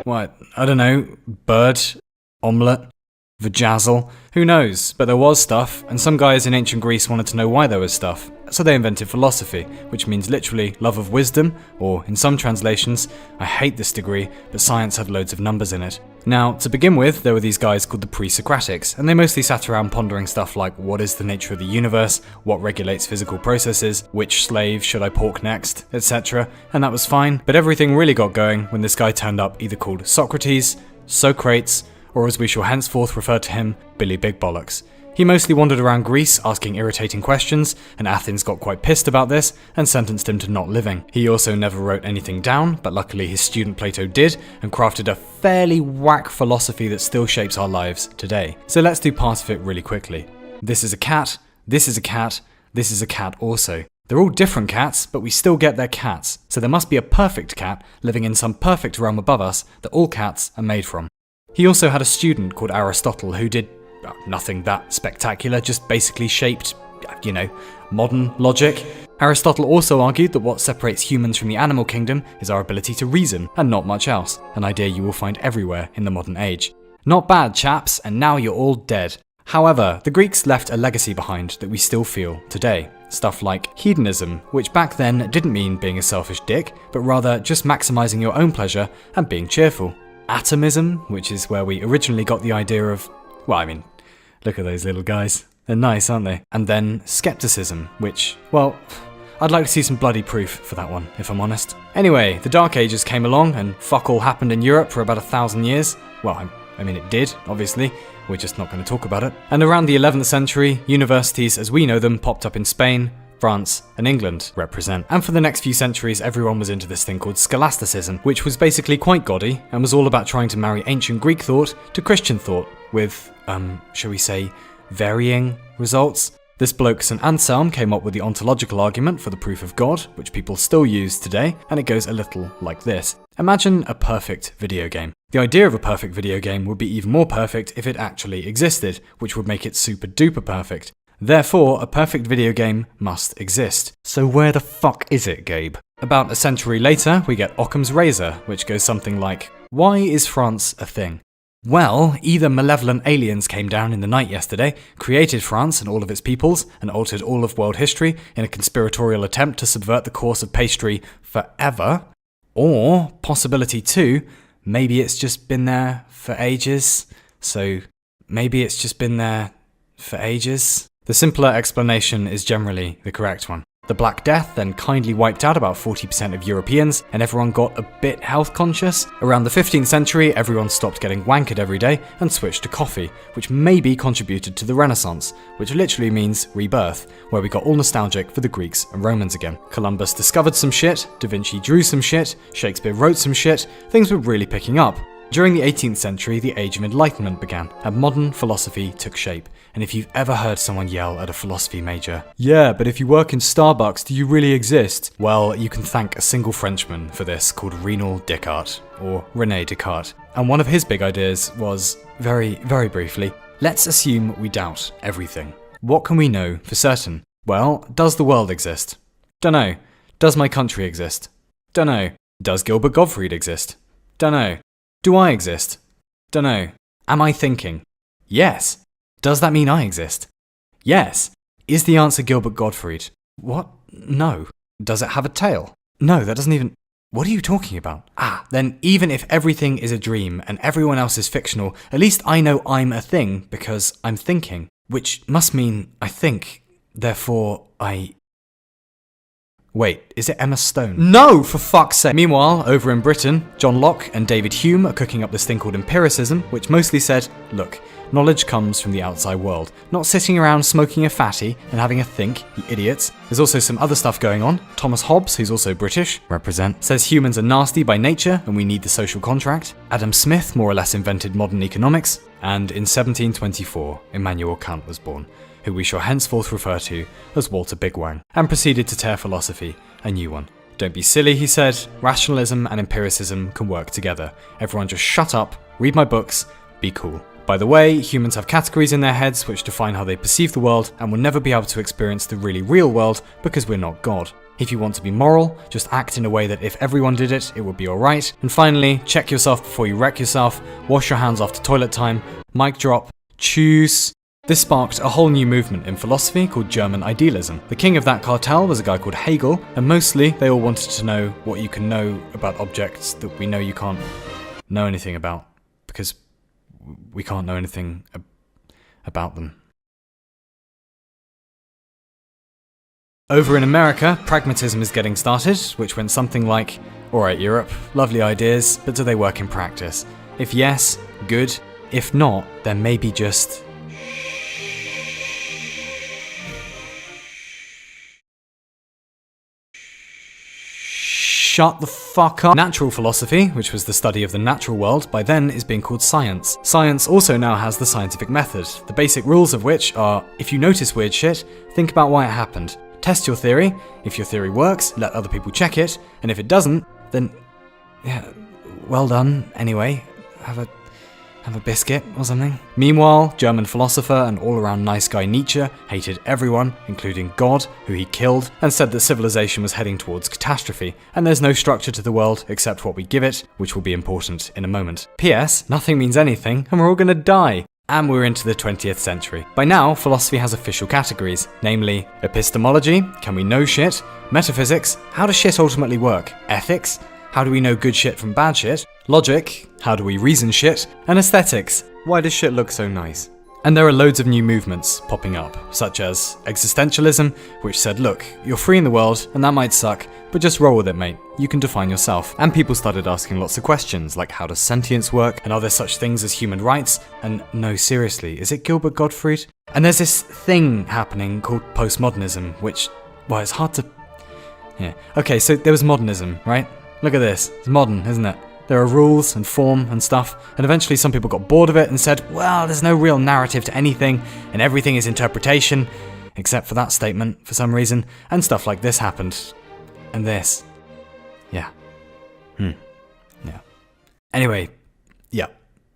What? I don't know. Bird? Omelette? Vajazzle? Who knows? But there was stuff, and some guys in ancient Greece wanted to know why there was stuff. So they invented philosophy, which means literally love of wisdom, or in some translations, I hate this degree, but science had loads of numbers in it. Now, to begin with, there were these guys called the pre-Socratics, and they mostly sat around pondering stuff like what is the nature of the universe, what regulates physical processes, which slave should I pork next, etc. And that was fine, but everything really got going when this guy turned up either called Socrates, Socrates, or as we shall henceforth refer to him, Billy Big Bollocks. He mostly wandered around Greece asking irritating questions, and Athens got quite pissed about this and sentenced him to not living. He also never wrote anything down, but luckily his student Plato did, and crafted a fairly whack philosophy that still shapes our lives today. So let's do part of it really quickly. This is a cat, this is a cat, this is a cat also. They're all different cats, but we still get their cats, so there must be a perfect cat living in some perfect realm above us that all cats are made from. He also had a student called Aristotle who did nothing that spectacular, just basically shaped, modern logic. Aristotle also argued that what separates humans from the animal kingdom is our ability to reason, and not much else, an idea you will find everywhere in the modern age. Not bad, chaps, and now you're all dead. However, the Greeks left a legacy behind that we still feel today. Stuff like hedonism, which back then didn't mean being a selfish dick, but rather just maximizing your own pleasure and being cheerful. Atomism, which is where we originally got the idea of, look at those little guys. They're nice, aren't they? And then skepticism, which, I'd like to see some bloody proof for that one, if I'm honest. Anyway, the Dark Ages came along and fuck all happened in Europe for about 1,000 years. Well, it did, obviously. We're just not going to talk about it. And around the 11th century, universities as we know them popped up in Spain, France, and England represent. And for the next few centuries, everyone was into this thing called scholasticism, which was basically quite gaudy and was all about trying to marry ancient Greek thought to Christian thought with, shall we say, varying results. This bloke St. Anselm came up with the ontological argument for the proof of God, which people still use today, and it goes a little like this. Imagine a perfect video game. The idea of a perfect video game would be even more perfect if it actually existed, which would make it super duper perfect. Therefore, a perfect video game must exist. So where the fuck is it, Gabe? About a century later, we get Occam's razor, which goes something like, why is France a thing? Well, either malevolent aliens came down in the night yesterday, created France and all of its peoples, and altered all of world history in a conspiratorial attempt to subvert the course of pastry forever, or, possibility 2, maybe it's just been there for ages. So, maybe it's just been there for ages. The simpler explanation is generally the correct one. The Black Death then kindly wiped out about 40% of Europeans, and everyone got a bit health conscious. Around the 15th century, everyone stopped getting wankered every day and switched to coffee, which maybe contributed to the Renaissance, which literally means rebirth, where we got all nostalgic for the Greeks and Romans again. Columbus discovered some shit, Da Vinci drew some shit, Shakespeare wrote some shit, things were really picking up. During the 18th century, the Age of Enlightenment began, and modern philosophy took shape. And if you've ever heard someone yell at a philosophy major, "Yeah, but if you work in Starbucks, do you really exist?" Well, you can thank a single Frenchman for this called René Descartes, or René Descartes. And one of his big ideas was, very, very briefly, let's assume we doubt everything. What can we know for certain? Well, does the world exist? Dunno. Does my country exist? Dunno. Does Gilbert Gottfried exist? Dunno. Do I exist? Dunno. Am I thinking? Yes. Does that mean I exist? Yes. Is the answer Gilbert Gottfried? What? No. Does it have a tail? No, that doesn't even... What are you talking about? Then even if everything is a dream and everyone else is fictional, at least I know I'm a thing because I'm thinking. Which must mean I think, therefore I... Wait, is it Emma Stone? No, for fuck's sake! Meanwhile, over in Britain, John Locke and David Hume are cooking up this thing called empiricism, which mostly said, look, knowledge comes from the outside world, not sitting around smoking a fatty and having a think, you idiots. There's also some other stuff going on. Thomas Hobbes, who's also British, represent, says humans are nasty by nature and we need the social contract. Adam Smith more or less invented modern economics. And in 1724, Immanuel Kant was born, who we shall henceforth refer to as Walter Bigwang, and proceeded to tear philosophy a new one. Don't be silly, he said. Rationalism and empiricism can work together. Everyone just shut up, read my books, be cool. By the way, humans have categories in their heads which define how they perceive the world and will never be able to experience the really real world because we're not God. If you want to be moral, just act in a way that if everyone did it, it would be alright. And finally, check yourself before you wreck yourself, wash your hands after toilet time, mic drop, choose. This sparked a whole new movement in philosophy called German idealism. The king of that cartel was a guy called Hegel, and mostly they all wanted to know what you can know about objects that we know you can't know anything about, because we can't know anything about them. Over in America, pragmatism is getting started, which went something like, alright Europe, lovely ideas, but do they work in practice? If yes, good. If not, then maybe just shut the fuck up. Natural philosophy, which was the study of the natural world, by then is being called science. Science also now has the scientific method, the basic rules of which are, if you notice weird shit, think about why it happened. Test your theory. If your theory works, let other people check it, and if it doesn't, then yeah, well done anyway. Have a biscuit or something. Meanwhile, German philosopher and all-around nice guy Nietzsche hated everyone, including God, who he killed, and said that civilization was heading towards catastrophe, and there's no structure to the world except what we give it, which will be important in a moment. P.S. Nothing means anything, and we're all gonna die. And we're into the 20th century. By now, philosophy has official categories, namely epistemology, can we know shit? Metaphysics, how does shit ultimately work? Ethics, how do we know good shit from bad shit? Logic, how do we reason shit? And aesthetics, why does shit look so nice? And there are loads of new movements popping up, such as existentialism, which said, look, you're free in the world, and that might suck, but just roll with it, mate. You can define yourself. And people started asking lots of questions, like how does sentience work, and are there such things as human rights? And no, seriously, is it Gilbert Gottfried? And there's this thing happening called postmodernism, which, well, it's hard to... Yeah. Okay, so there was modernism, right? Look at this. It's modern, isn't it? There are rules and form and stuff, and eventually some people got bored of it and said, well, there's no real narrative to anything, and everything is interpretation, except for that statement, for some reason, and stuff like this happened. And this. Yeah. Yeah. Anyway, yeah.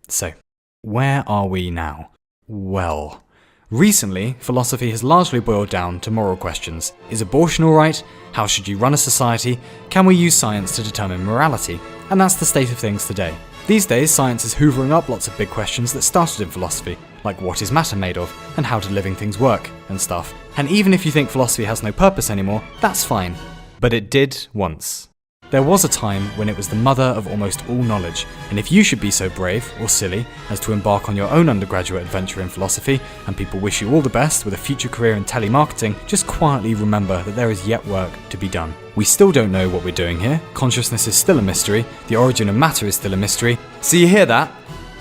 So, where are we now? Well, recently, philosophy has largely boiled down to moral questions. Is abortion alright? How should you run a society? Can we use science to determine morality? And that's the state of things today. These days, science is hoovering up lots of big questions that started in philosophy, like what is matter made of, and how do living things work, and stuff. And even if you think philosophy has no purpose anymore, that's fine. But it did once. There was a time when it was the mother of almost all knowledge, and if you should be so brave, or silly, as to embark on your own undergraduate adventure in philosophy, and people wish you all the best with a future career in telemarketing, just quietly remember that there is yet work to be done. We still don't know what we're doing here, consciousness is still a mystery, the origin of matter is still a mystery. So you hear that,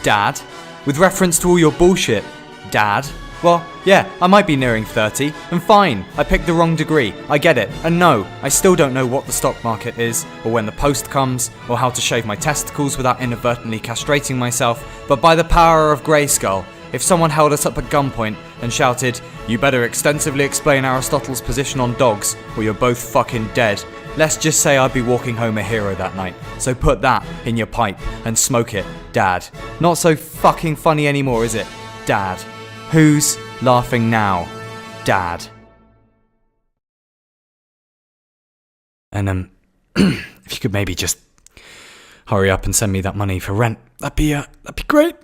Dad? With reference to all your bullshit, Dad? Well, yeah, I might be nearing 30, and fine, I picked the wrong degree, I get it, and no, I still don't know what the stock market is, or when the post comes, or how to shave my testicles without inadvertently castrating myself, but by the power of Grayskull, if someone held us up at gunpoint and shouted, you better extensively explain Aristotle's position on dogs, or you're both fucking dead, let's just say I'd be walking home a hero that night, so put that in your pipe and smoke it, Dad. Not so fucking funny anymore, is it, Dad? Who's laughing now, Dad? And if you could maybe just hurry up and send me that money for rent, that'd be great.